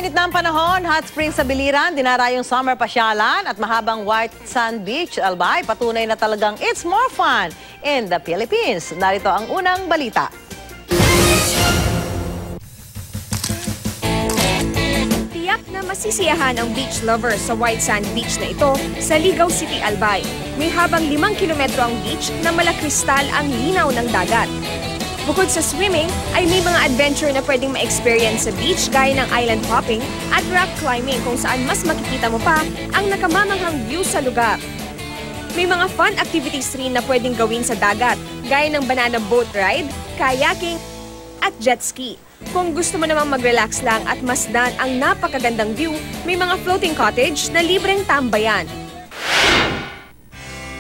gitna ng panahon, hot spring sa Biliran, dinarayong summer pasyalan at mahabang white sand beach, Albay, patunay na talagang it's more fun in the Philippines. Narito ang unang balita. Tiyak na masisiyahan ang beach lovers sa white sand beach na ito sa Ligaw City, Albay. May habang 5 kilometro ang beach na malakristal ang linaw ng dagat. Bukod sa swimming, ay may mga adventure na pwedeng ma-experience sa beach gaya ng island hopping at rock climbing kung saan mas makikita mo pa ang nakamamanghang view sa lugar. May mga fun activities rin na pwedeng gawin sa dagat gaya ng banana boat ride, kayaking at jet ski. Kung gusto mo namang mag-relax lang at masdan ang napakagandang view, may mga floating cottage na libreng tambayan.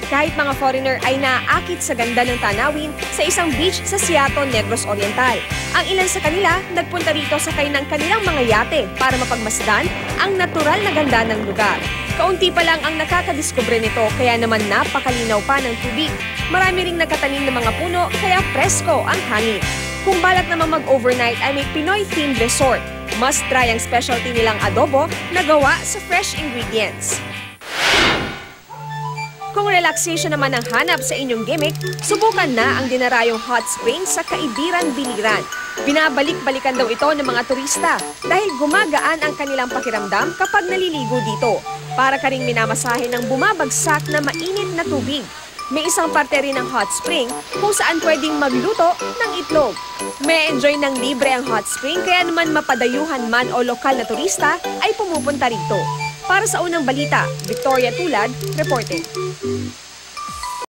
Kahit mga foreigner ay naaakit sa ganda ng tanawin sa isang beach sa Seattle, Negros Oriental. Ang ilan sa kanila nagpunta rito sakay ng kanilang mga yate para mapagmasdan ang natural na ganda ng lugar. Kaunti pa lang ang nakakadiskubre nito kaya naman napakalinaw pa ng tubig. Marami ring nakatanim ng mga puno kaya presko ang hangin. Kung balak naman mag-overnight ay may Pinoy-themed resort. Must try ang specialty nilang adobo na gawa sa fresh ingredients. Kung relaxation naman ang hanap sa inyong gimmick, subukan na ang dinarayong hot spring sa Kaibiran, Biliran. Binabalik-balikan daw ito ng mga turista dahil gumagaan ang kanilang pakiramdam kapag naliligo dito. Para ka ring minamasahe ng bumabagsak na mainit na tubig. May isang parte rin ng hot spring kung saan pwedeng magluto ng itlog. May enjoy ng libre ang hot spring kaya naman mapadayuhan man o lokal na turista ay pumupunta rito. Para sa unang balita, Victoria Tulad, reporting.